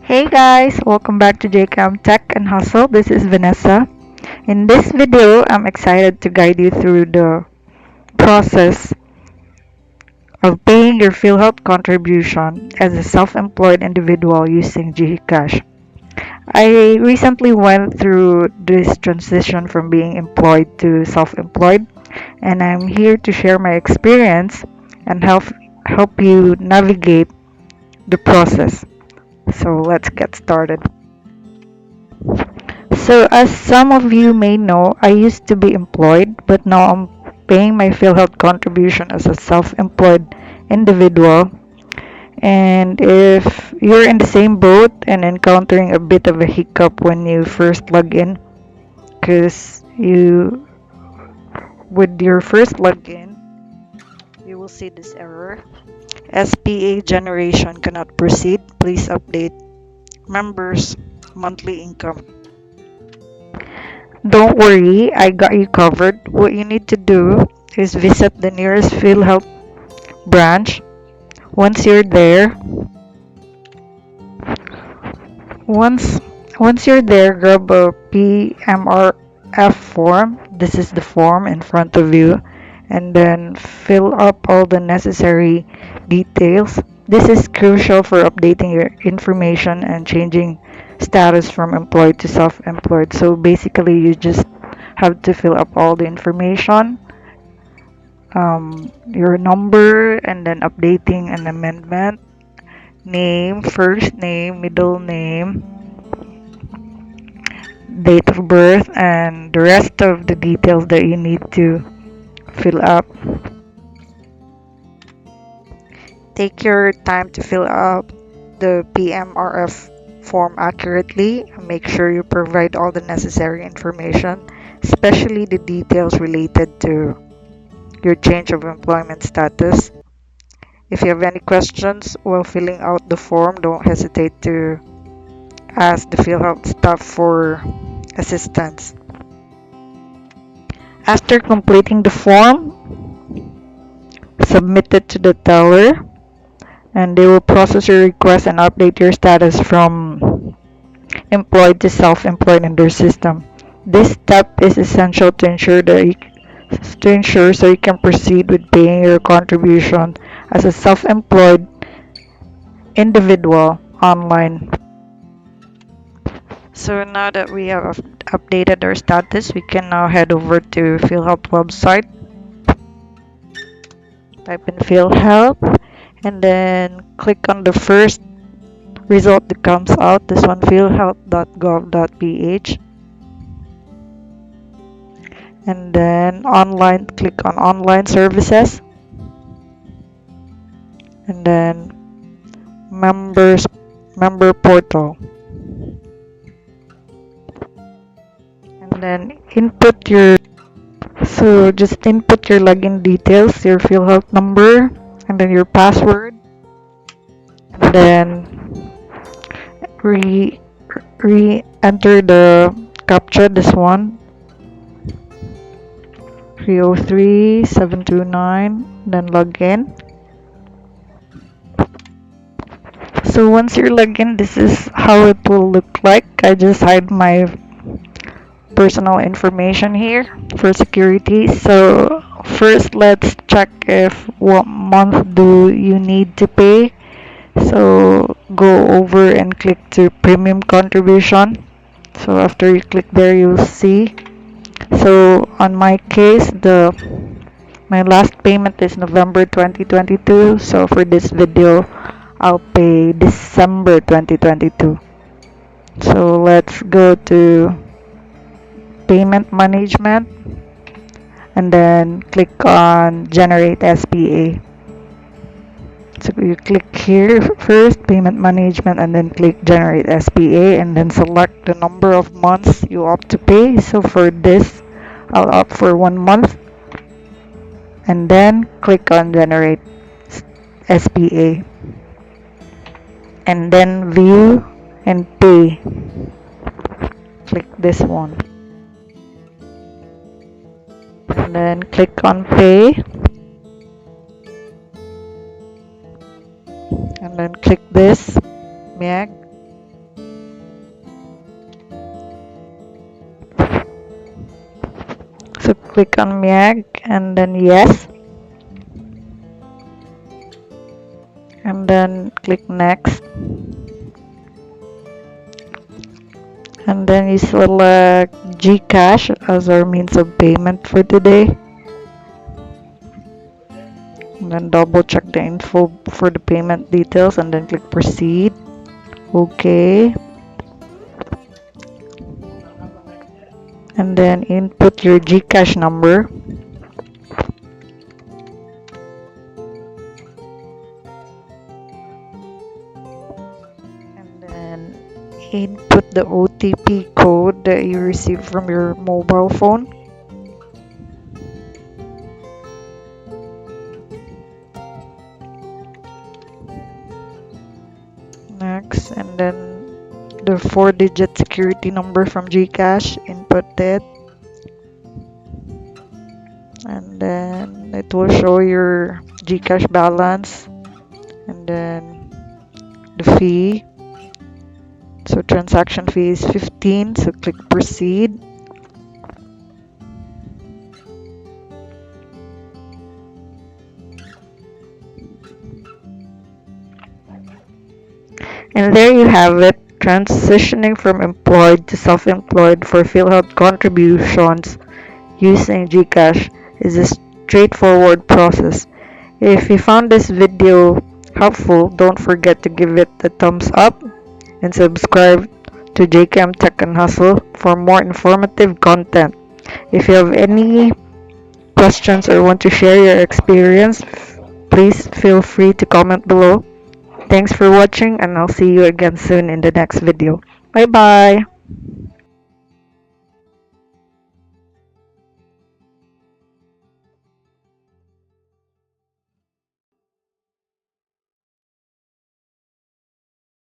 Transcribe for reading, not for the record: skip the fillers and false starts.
Hey guys, welcome back to JKM Tech and Hustle. This is Vanessa. In this video, I'm excited to guide you through the process of paying your PhilHealth contribution as a self-employed individual using GCash. I recently went through this transition from being employed to self-employed, and I'm here to share my experience and help you navigate the process. So let's get started. So, as some of you may know, I used to be employed, but now I'm paying my PhilHealth contribution as a self-employed individual. And if you're in the same boat and encountering a bit of a hiccup when you first log in, because with your first login, you will see this error. SPA generation cannot proceed. Please update members' monthly income. Don't worry, I got you covered. What you need to do is visit the nearest PhilHealth branch. Once you're there, once once you're there, grab a PMRF form. This is the form in front of you, and then fill up all the necessary details. This is crucial for updating your information and changing status from employed to self-employed. So basically, you just have to fill up all the information, your number, and then updating an amendment, name, first name, middle name, date of birth, and the rest of the details that you need to fill up. Take your time to fill up the PMRF form accurately and make sure you provide all the necessary information, especially the details related to your change of employment status. If you have any questions while filling out the form, don't hesitate to ask the PhilHealth staff for assistance. After completing the form, submit it to the teller and they will process your request and update your status from employed to self-employed in their system. This step is essential to ensure so you can proceed with paying your contribution as a self-employed individual online. So now that we have updated our status, we can now head over to PhilHealth website. Type in PhilHealth and then click on the first result that comes out. This one, philhealth.gov.ph. And then online, click on online services. And then member portal. And then just input your login details, your PhilHealth number, and then your password. And then re-enter the captcha, this one, 303729, then log in. So once you're logged in, this is how it will look like. I just hide my personal information here for security. So first, let's check if what month do you need to pay. So go over and click to premium contribution. So after you click there, you'll see. So on my case, the my last payment is November 2022. So for this video, I'll pay December 2022. So let's go to payment management and then click on generate SPA. So you click here first, payment management, and then click generate SPA and then select the number of months you opt to pay. So for this, I'll opt for 1 month and then click on generate SPA and then view and pay. Click this one and then click on pay and then click this MIAG So click on MIAG and then yes, and then click next, and then you select GCash as our means of payment for today. And then double check the info for the payment details and then click proceed. Okay. And then input your GCash number. And then input the OTP code that you received from your mobile phone. Next, and then the 4-digit security number from GCash, input it. And then it will show your GCash balance and then the fee. So transaction fee is 15, so click proceed. And there you have it, transitioning from employed to self-employed for PhilHealth Contributions using GCash is a straightforward process. If you found this video helpful, don't forget to give it a thumbs up and subscribe to JKM Tech Hustle for more informative content. If you have any questions or want to share your experience, please feel free to comment below. Thanks for watching and I'll see you again soon in the next video. Bye bye!